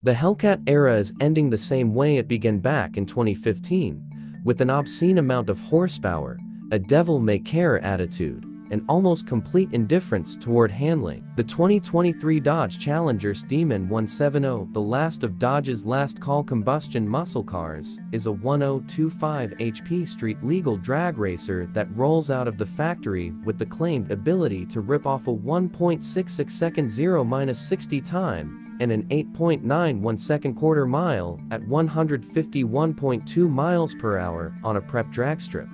The Hellcat era is ending the same way it began back in 2015, with an obscene amount of horsepower, a devil-may-care attitude, and almost complete indifference toward handling. The 2023 Dodge Challenger's Demon 170, the last of Dodge's last-call combustion muscle cars, is a 1025 HP street-legal drag racer that rolls out of the factory with the claimed ability to rip off a 1.66 second 0-60 time and an 8.91 second quarter mile at 151.2 miles per hour on a prep drag strip.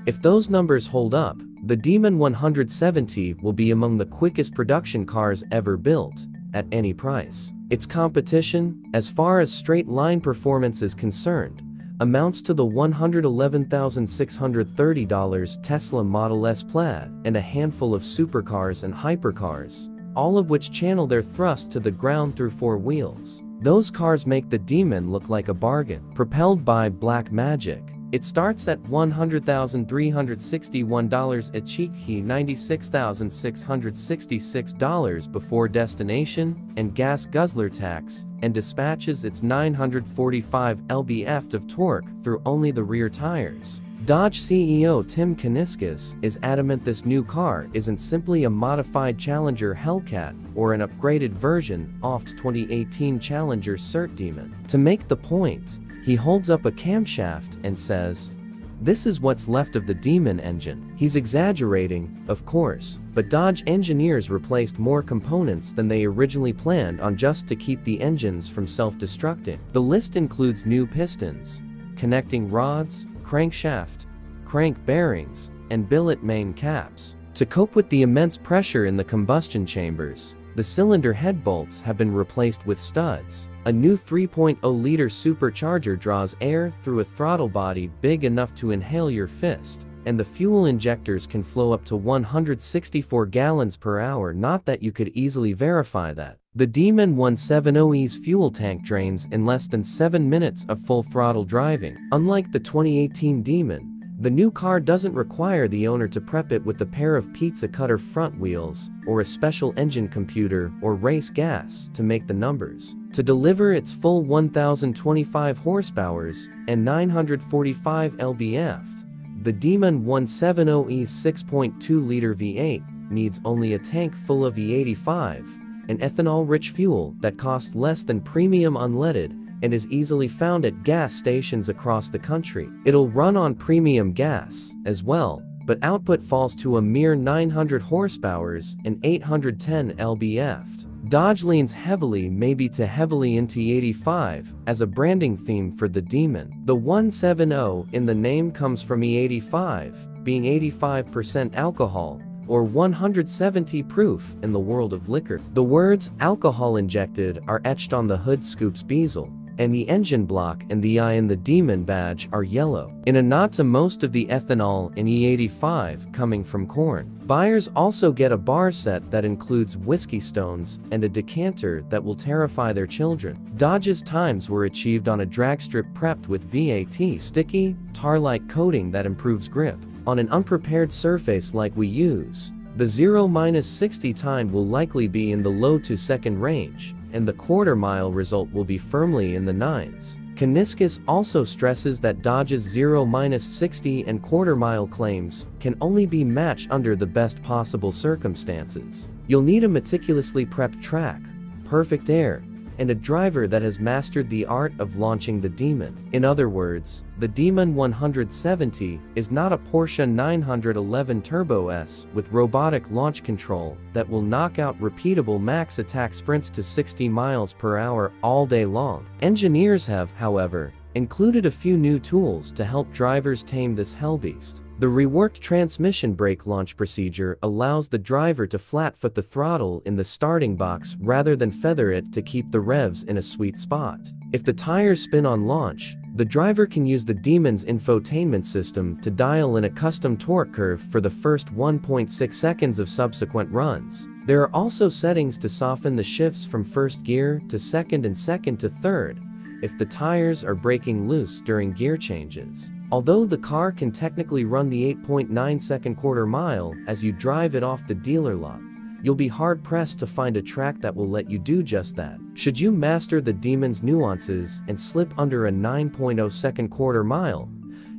If those numbers hold up, the Demon 170 will be among the quickest production cars ever built, at any price. Its competition, as far as straight-line performance is concerned, amounts to the $111,630 Tesla Model S Plaid and a handful of supercars and hypercars, all of which channel their thrust to the ground through four wheels. Those cars make the Demon look like a bargain. Propelled by Black Magic, it starts at $100,361 a cheeky $96,666 before destination and gas-guzzler tax, and dispatches its 945 lb-ft of torque through only the rear tires. Dodge CEO Tim Kuniskis is adamant this new car isn't simply a modified Challenger Hellcat or an upgraded version of 2018 Challenger SRT Demon. To make the point, he holds up a camshaft and says, "This is what's left of the Demon engine." He's exaggerating, of course, but Dodge engineers replaced more components than they originally planned on just to keep the engines from self-destructing. The list includes new pistons, connecting rods, crankshaft, crank bearings, and billet main caps. To cope with the immense pressure in the combustion chambers, the cylinder head bolts have been replaced with studs. A new 3.0-liter supercharger draws air through a throttle body big enough to inhale your fist, and the fuel injectors can flow up to 164 gallons per hour. Not that you could easily verify that. The Demon 170's fuel tank drains in less than 7 minutes of full-throttle driving. Unlike the 2018 Demon, the new car doesn't require the owner to prep it with a pair of pizza cutter front wheels, or a special engine computer or race gas to make the numbers. To deliver its full 1,025 horsepower and 945 lb-ft, the Demon 170's 6.2-liter V8 needs only a tank full of E85, an ethanol-rich fuel that costs less than premium unleaded and is easily found at gas stations across the country. It'll run on premium gas, as well, but output falls to a mere 900 horsepower and 810 lb-ft. Dodge leans heavily, maybe too heavily, into E85 as a branding theme for the Demon. The 170 in the name comes from E85, being 85% alcohol, or 170 proof in the world of liquor. The words "alcohol injected" are etched on the hood scoop's bezel, and the engine block and the eye in the Demon badge are yellow, in a nod to most of the ethanol in E85 coming from corn. Buyers also get a bar set that includes whiskey stones and a decanter that will terrify their children. Dodge's times were achieved on a drag strip prepped with VAT sticky, tar-like coating that improves grip. On an unprepared surface like we use, the 0-60 time will likely be in the low 2-second range, and the quarter-mile result will be firmly in the 9s. Kuniskis also stresses that Dodge's 0-60 and quarter-mile claims can only be matched under the best possible circumstances. You'll need a meticulously prepped track, perfect air, and a driver that has mastered the art of launching the Demon. In other words, the Demon 170 is not a Porsche 911 Turbo S with robotic launch control that will knock out repeatable max attack sprints to 60 miles per hour all day long. Engineers have, however, included a few new tools to help drivers tame this hellbeast. The reworked transmission brake launch procedure allows the driver to flat-foot the throttle in the starting box rather than feather it to keep the revs in a sweet spot. If the tires spin on launch, the driver can use the Demon's infotainment system to dial in a custom torque curve for the first 1.6 seconds of subsequent runs. There are also settings to soften the shifts from first gear to second and second to third if the tires are breaking loose during gear changes. Although the car can technically run the 8.9 second quarter mile as you drive it off the dealer lot, you'll be hard-pressed to find a track that will let you do just that. Should you master the demon's nuances and slip under a 9.0 second quarter mile,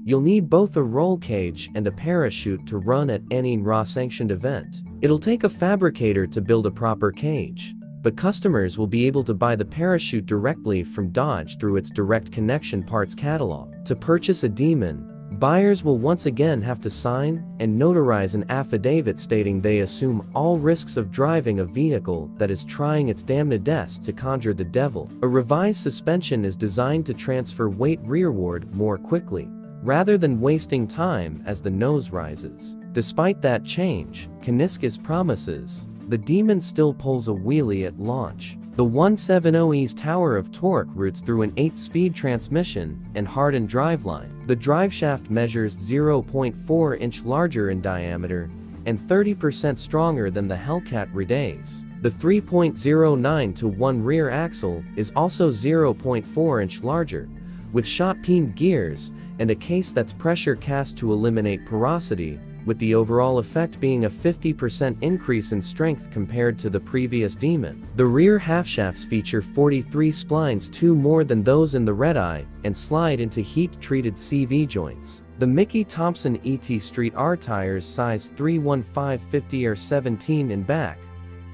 you'll need both a roll cage and a parachute to run at any NHRA-sanctioned event. It'll take a fabricator to build a proper cage, but customers will be able to buy the parachute directly from Dodge through its direct connection parts catalog. To purchase a demon, buyers will once again have to sign and notarize an affidavit stating they assume all risks of driving a vehicle that is trying its damnedest to conjure the devil. A revised suspension is designed to transfer weight rearward more quickly, rather than wasting time as the nose rises. Despite that change, Kuniskis promises, the demon still pulls a wheelie at launch. The 170e's tower of torque routes through an 8-speed transmission and hardened driveline. The driveshaft measures 0.4 inch larger in diameter and 30% stronger than the Hellcat Redeye's. The 3.09:1 rear axle is also 0.4 inch larger, with shot-peened gears and a case that's pressure cast to eliminate porosity, with the overall effect being a 50% increase in strength compared to the previous Demon. The rear half-shafts feature 43 splines, 2 more than those in the Redeye, and slide into heat-treated CV joints. The Mickey Thompson ET Street R tires size 315/50 are 17 in back,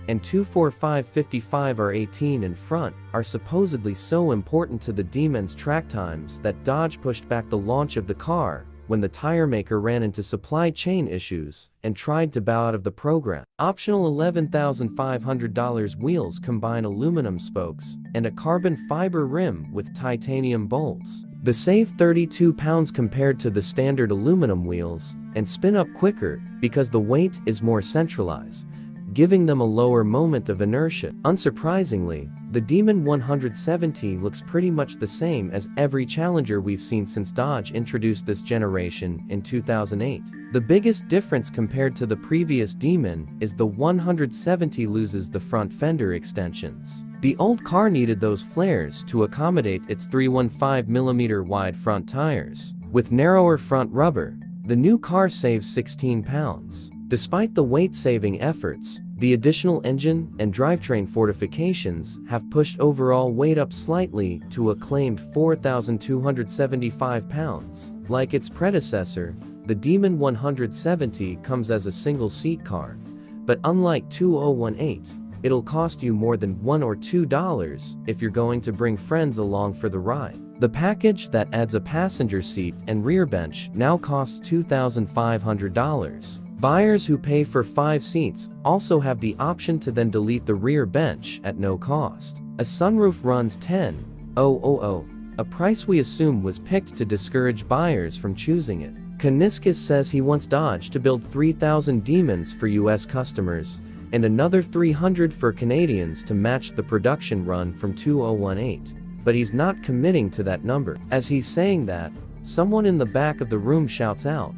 and 245/55 are 18 in front, are supposedly so important to the Demon's track times that Dodge pushed back the launch of the car when the tire maker ran into supply chain issues and tried to bow out of the program. Optional $11,500 wheels combine aluminum spokes and a carbon fiber rim with titanium bolts. They save 32 pounds compared to the standard aluminum wheels and spin up quicker because the weight is more centralized, giving them a lower moment of inertia. Unsurprisingly, the Demon 170 looks pretty much the same as every Challenger we've seen since Dodge introduced this generation in 2008. The biggest difference compared to the previous Demon is the 170 loses the front fender extensions. The old car needed those flares to accommodate its 315mm wide front tires. With narrower front rubber, the new car saves 16 pounds. Despite the weight-saving efforts, the additional engine and drivetrain fortifications have pushed overall weight up slightly to a claimed 4,275 pounds. Like its predecessor, the Demon 170 comes as a single-seat car, but unlike 2018, it'll cost you more than $1 or $2 if you're going to bring friends along for the ride. The package that adds a passenger seat and rear bench now costs $2,500. Buyers who pay for 5 seats also have the option to then delete the rear bench at no cost. A sunroof runs $10,000, a price we assume was picked to discourage buyers from choosing it. Kuniskis says he wants Dodge to build 3,000 Demons for US customers and another 300 for Canadians to match the production run from 2018, but he's not committing to that number. As he's saying that, someone in the back of the room shouts out,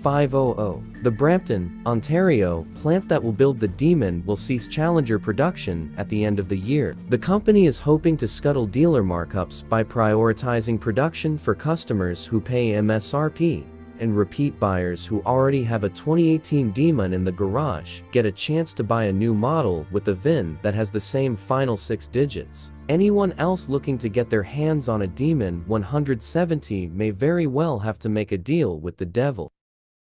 500. The Brampton, Ontario, plant that will build the Demon will cease Challenger production at the end of the year. The company is hoping to scuttle dealer markups by prioritizing production for customers who pay MSRP, and repeat buyers who already have a 2018 Demon in the garage get a chance to buy a new model with a VIN that has the same final 6 digits. Anyone else looking to get their hands on a Demon 170 may very well have to make a deal with the devil.